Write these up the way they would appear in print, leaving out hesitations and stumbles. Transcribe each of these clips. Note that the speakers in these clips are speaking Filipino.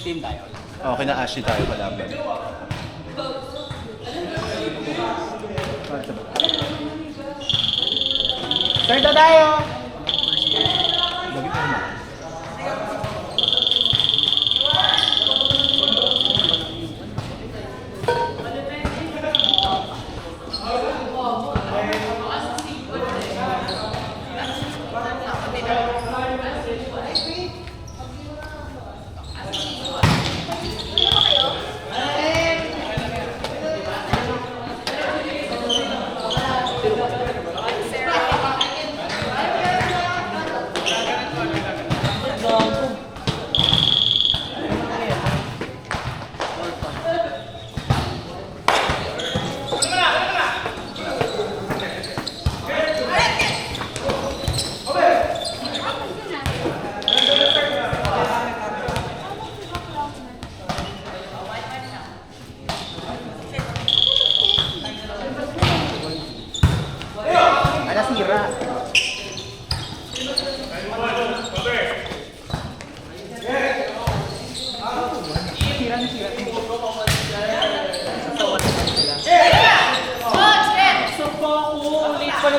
team tayo. Okay na Ashley tayo kalaban. Start na tayo! Lagi tayo na.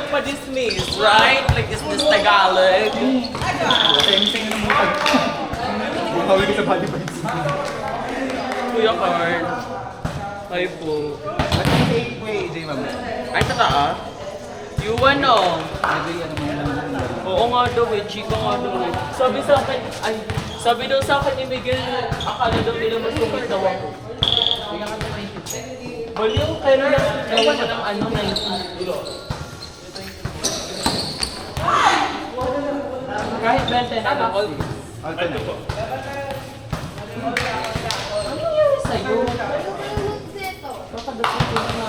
Pa-dismiss, right? Like, is this Tagalog? Same-same na mutag. Bukawi ka sa body bites. Kuya Carl. Ay po. Ba't yung AJ ma'am? Ay, totoo? You ano? Oo nga daw eh, chika nga daw eh. Sabi sa akin, sabi daw sa akin ni Miguel, akala daw nila mas kumit daw ako. Baliw, pero nawa na ng ano, 19. Kahit 20 na lang. Alternate po. Ano nangyari sa'yo? Kakadating ko na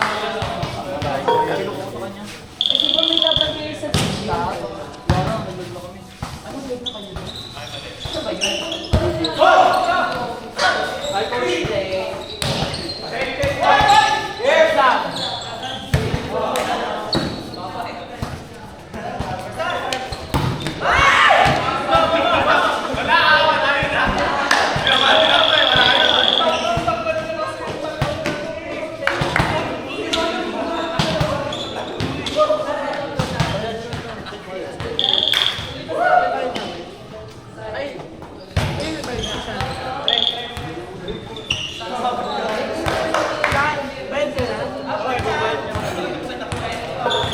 eh, di ba may dapat kayo sa TikTok? Wala, naglag na kami. Ano live na kayo doon? Ano ba yun? Hi, Coach Day. Yes, Sam!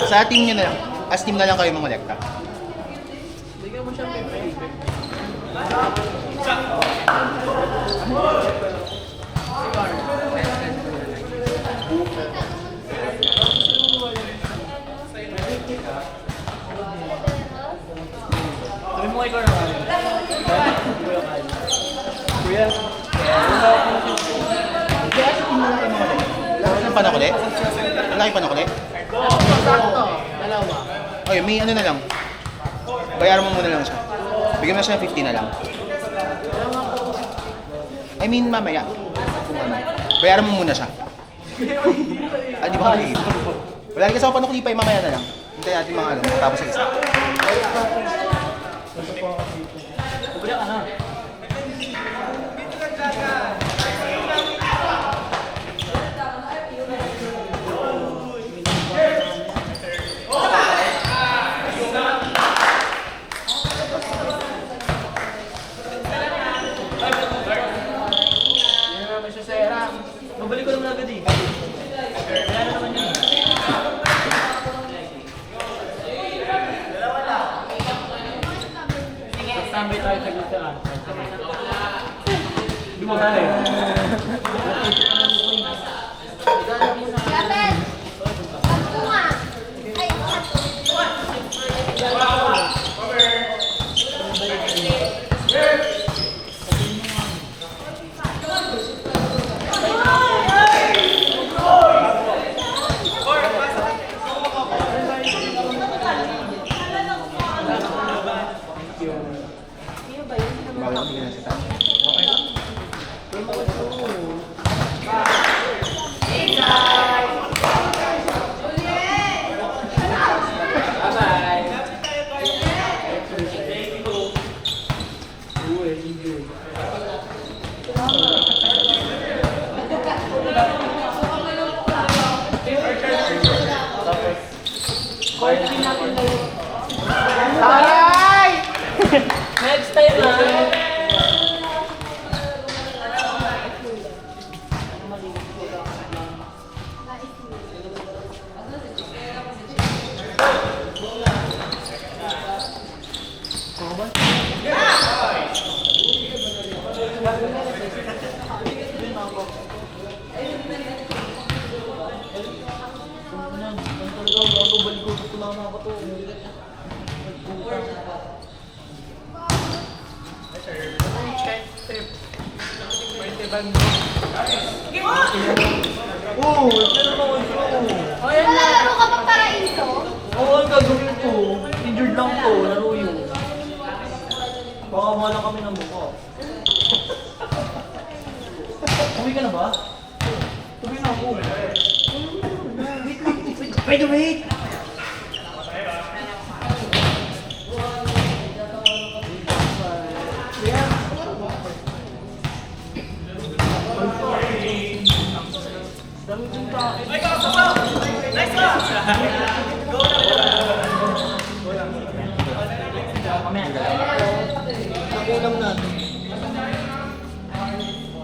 Sa team nyo na lang. As team na lang kayo mangolekta. Bigyan mo siya pepe. Sabi mo ikaw naman. Kuya. Kaya sa team na lang kayo mangolekta. Laki ng panakuli? Laki panakuli? Sakto. Dalawa. Okay, may ano na lang. Bayaran mo muna lang siya. Bigyan mo na siya ng 50 na lang. I mean, mamaya. Kung ano. Bayaran mo muna siya. Ah, di ba maliit? Wala rin kasi ako panukulipay, mamaya na lang. Hintayin natin mga ano, tapos sa isa. Kuya ka na. Babalik ko naman agad eh. Kaya na naman yun. Tambay tayo sa gusaan. Hindi mo kaya eh. Kapit! Ako nga! Ay, Bawal hindi na siya tayo. Bye-bye. time ha. Malalaro ka pang paraiso? Oo, ang gagawin ko. Injured lang to, laro yun. Baka malang kami ng mukha. Uwi ka na ba? Uwi na ako. Wait!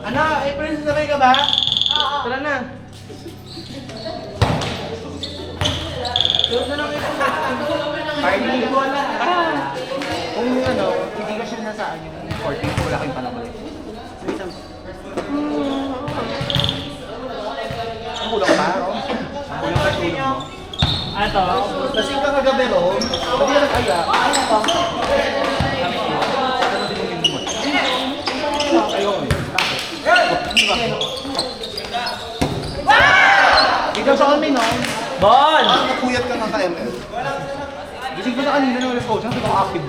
Ano? April, sabay ka ba? Oo. Tara na. Party. Kung ano, hindi ka siya nasaan yung 14, wala kayong panabalik. Ang kulang pa, Rom? Ang kulang pa tulog mo? Ano? Lasing ka kagabi, Rom. Hindi ka nag-aya. Ano pa? Ayaw eh. Ikaw sa kami, no? Bon! Nakapuyat ka kaka-ML. Gising ko na kanina ng alas coach, hindi ko active.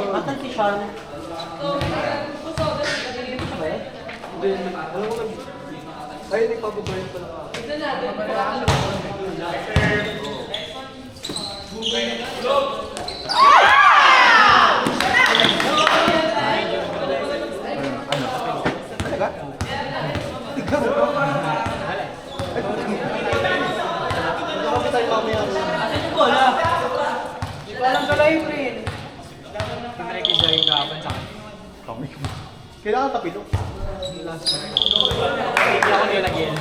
Asan si Sean? Ay, nagpapabayan pala ka. Talaga? Ikaw, bro. Asan yung bola? Di ko alam sa live rin. Pinag-enjoy ka pa sa akin. Kailangan tapilo. Hindi ako nilagyan.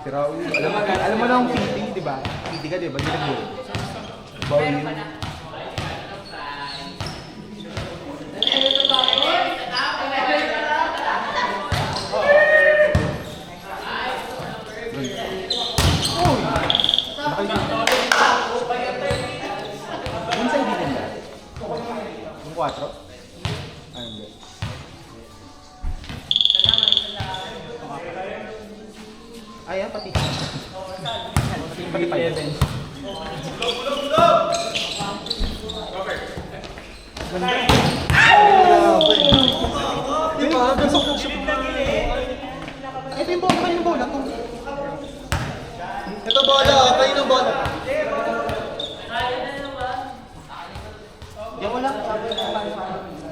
Si Raul, alam mo na ang PT, di ba? PT ka, di ba? Hindi nag-goal. Bawal yun. Yung sa hindi nila? Yung 4? Ay, hindi. Ayan, pati. Pati pa yun. Di ba? Gasok ko siya. Ito yung bola, kayo ng bola. Ito bola, kayo ng bola. Yan wala.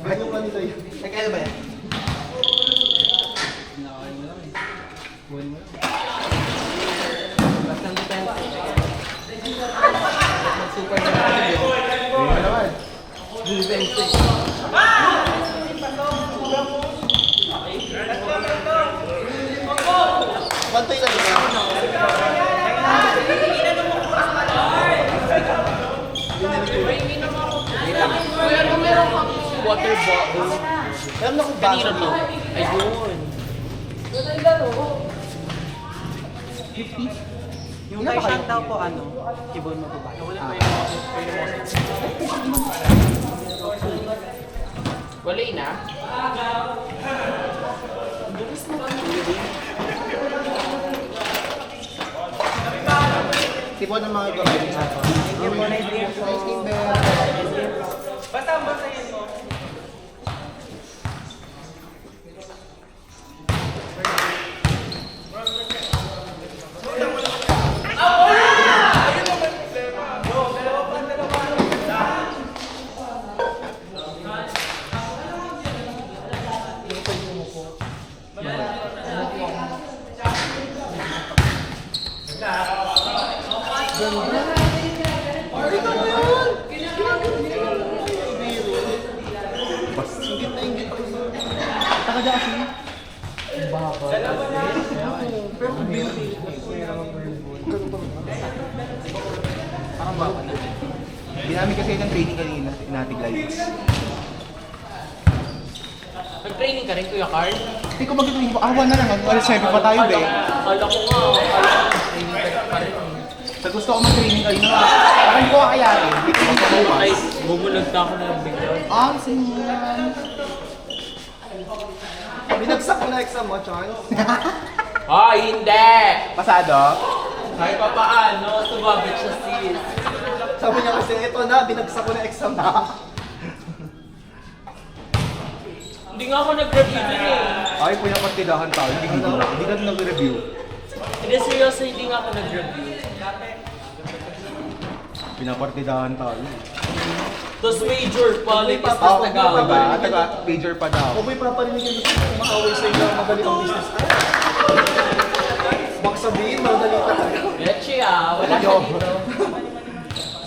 Ganyan ka nito yun. Ay, kaya ba yan? Super naman. Bantay lang ito. Kuya, kung meron kang water bottle, Meron na kong kanina baso. to. Ayun. Yung kay Chantal po, ano, ibon mo po ba? Wala na. Tipon ng mga gawin sa ato. Thank you po, nice game, Bel. Basta ang basahin mo. Taka kasi. Parang bawal na. Ginamit kasi ng training kanina, inatig lights. Nag-training ka rin, Kuya Carl? Hindi ko mag-training pa. Awa na lang. Alas 7 pa tayo, be. Akala ko nag-training ka pa rin. Sa gusto ko mag-training kanina. Baka hindi ko kakayanin. Hindi ko magpabukas. Ay, bumulog na ako ng bigla. Ah, sinulan. Binagsak ko na exam mo, Chance. Ay, hindi! Pasado? Kahit pa paano, sumabit siya sis. Sabi niya kasi, ito na, binagsak ko na exam na. Hindi nga ako nag-review din eh. Ay, pinapartidahan tayo. Hindi ka nag-review. Hindi, seryoso, hindi nga ako nag-review. Pinapartidahan tayo. Tapos major pa, latest na Oo, Tagalog. taga major pa daw. Huwag mo ipaparinig yung gusto ko makaway sa inyo, magaling ang business ko. Baka sabihin, madali talaga. Leche wala siya dito.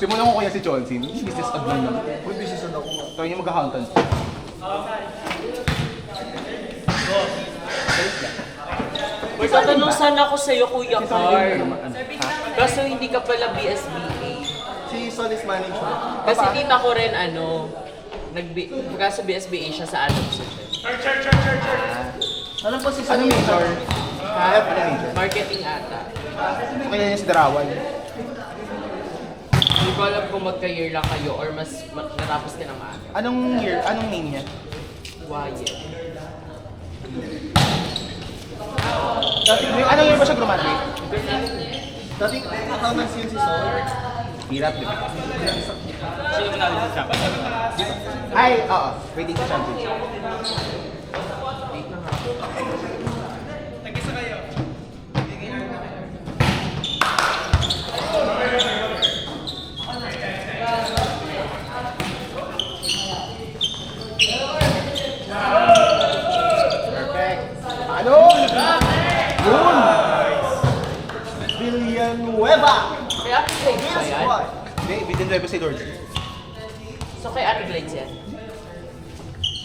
Simulan ko kuya si Chonsin. Business admin lang. Uy, business na ako. Tayo niya mag-accountant. May tatanong sana ako sa'yo, Kuya Carl. Ha? Kaso hindi ka pala BSBA. Si Solis Management. Kasi tita ko rin sa BSBA siya sa Adams. Ano po si Ano major? Ha? Ano major? Marketing ata. Kaya niya si Darawan. Hindi ko alam kung magka-year lang kayo or mas natapos ka na maaga. Anong year? Anong name niya? Wyatt. Anong year ba siya graduate? Dating accountancy yun si Sol. Hirap, di ba? Sino mo natin siya? Ay, oo. Waiting sa championship. Ano? Yun! Villanueva! Kaya Ate Glades ba yan? What? Hindi, Villanueva si Lord. So kay Ate Glades yan?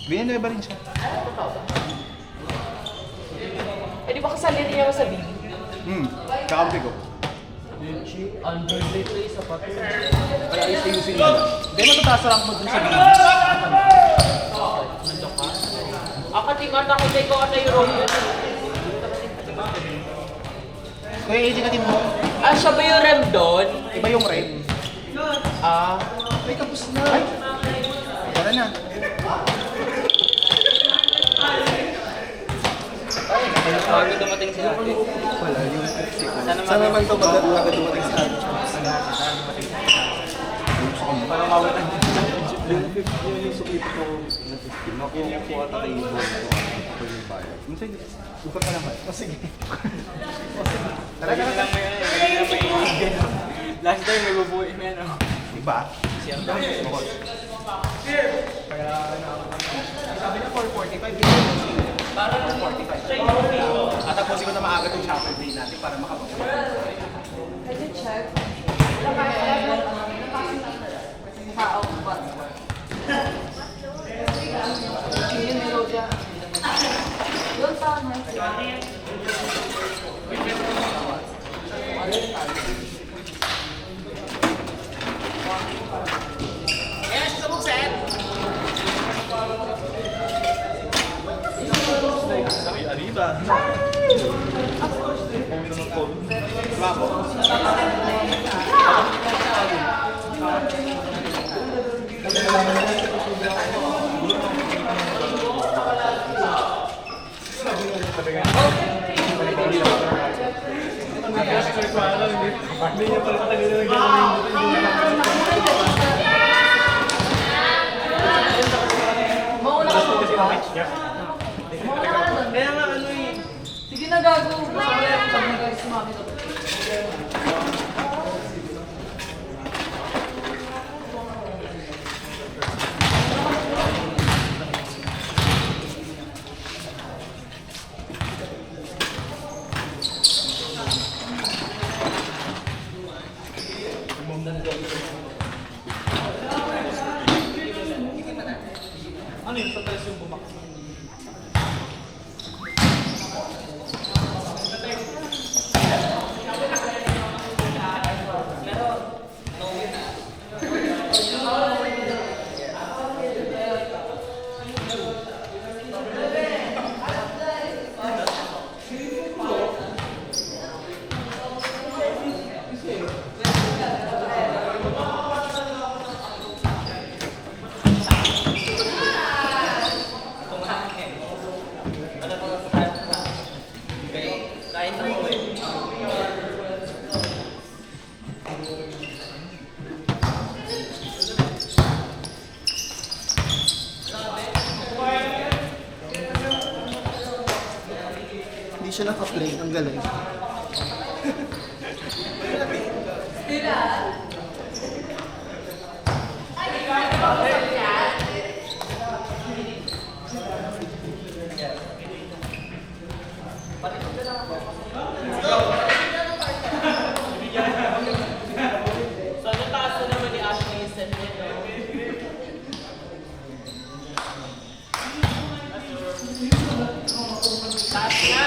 Villanueva rin siya. Eh di ba kasali rin niya sa BB? Kakampi ko. Underlay to isa pa to. Kaya ayos na yusin nila. Hindi, matataas rank mo dun sa game. Nandok ka? Akating-ata ko na ikaw at na yung yun. Kuya AJ ka team mo, Ah, siya ba yung rem doon? iba yung red. Ah, Ay, tapos na. Ay! Tara na. bago dumating si ate. Wala yung Sana naman ito maganda dumating sa atin. Parang mawitan. Yung suklit ko na 15, makuha ko ata kay Ibon ko yung bayad. Minsan, ukap ka naman. O sige. Tara na lang. Last time nagbubuhay mo yan, oh. Iba? Bukod. Sabi na 4:45, para 4:45. Tatapusin ko na maaga itong chapel day natin para makapag-work. Sige na gago. Sabi na guys, sumami na. Hindi siya naka-play. Ang galing. Sana taas na naman ni Ashley yung set niya. Taas na!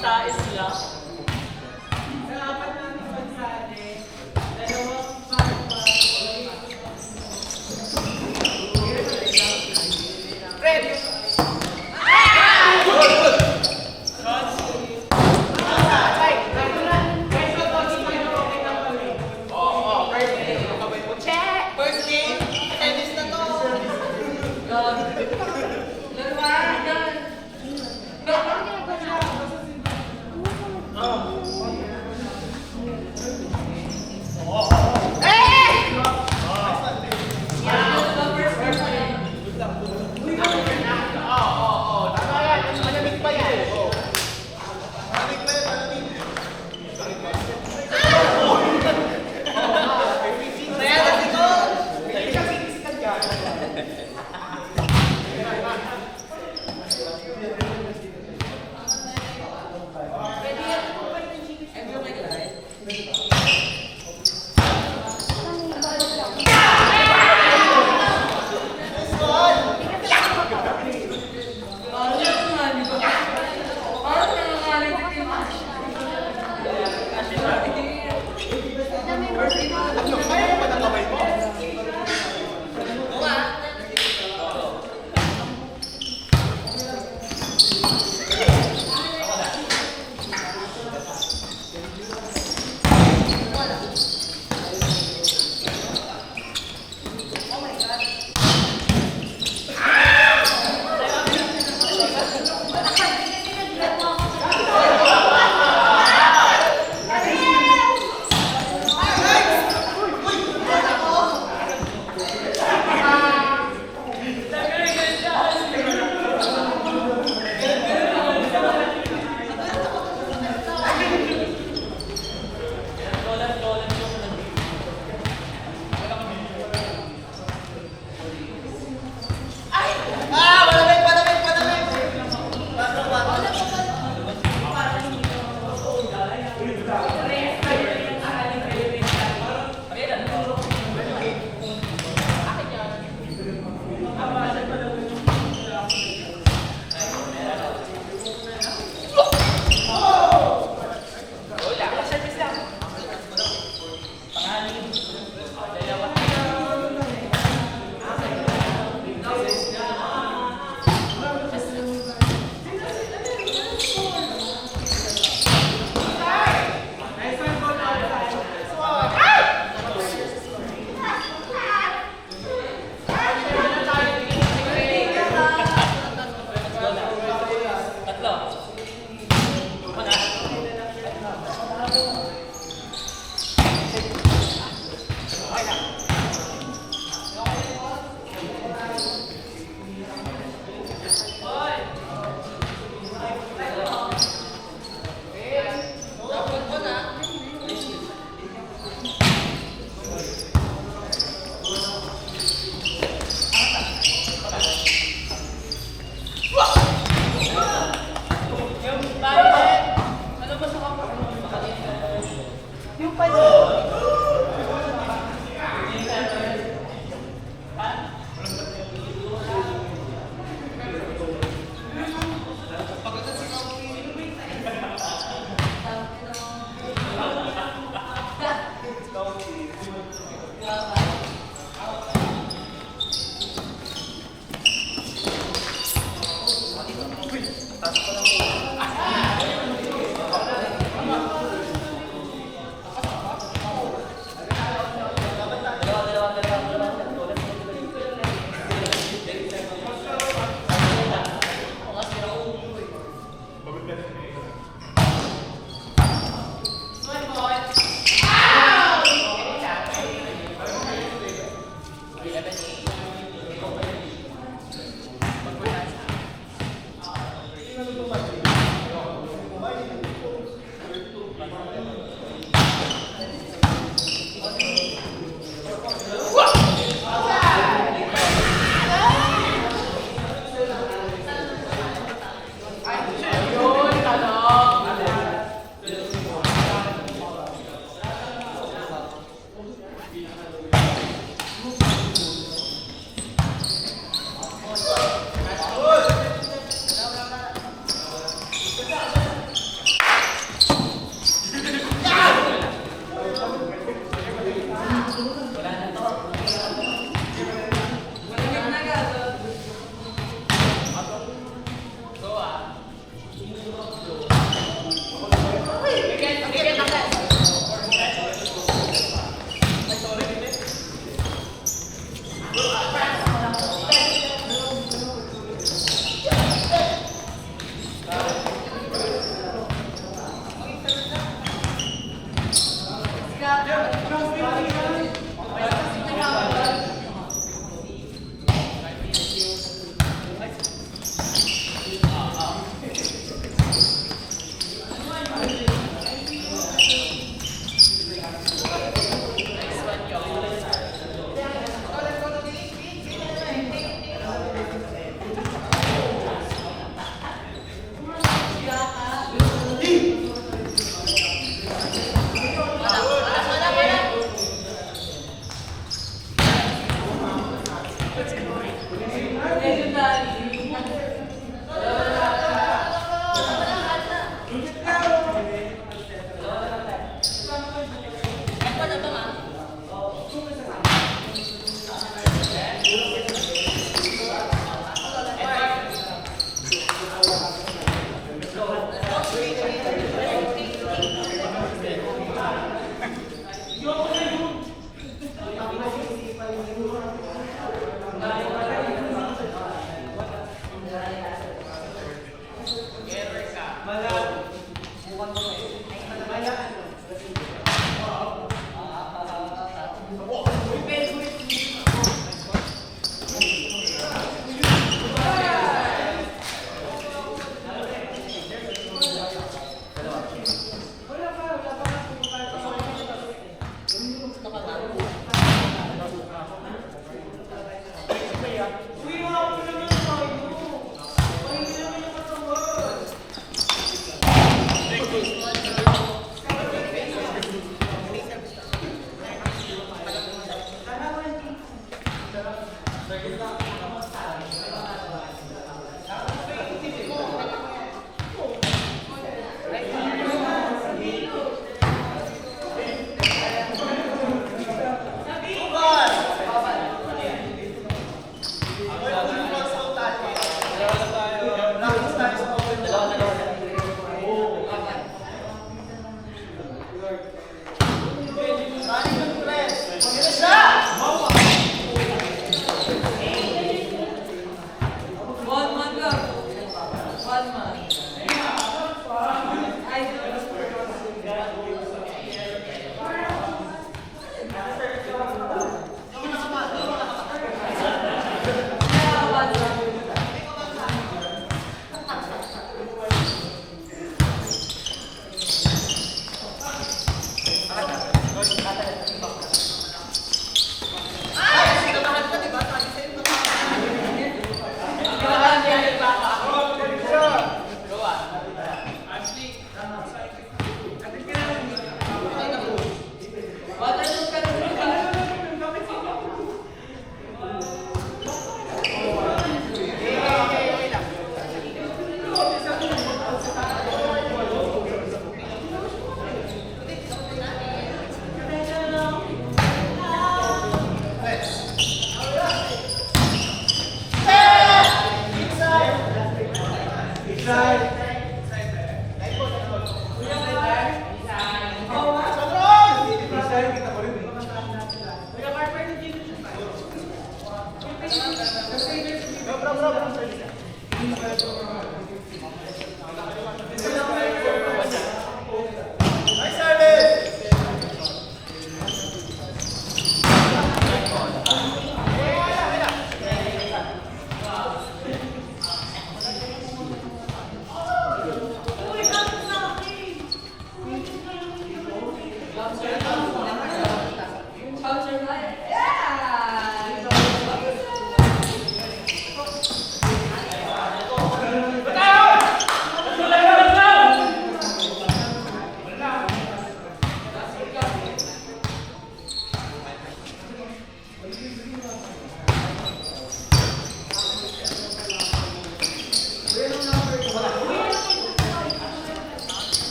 Tais lang. One month.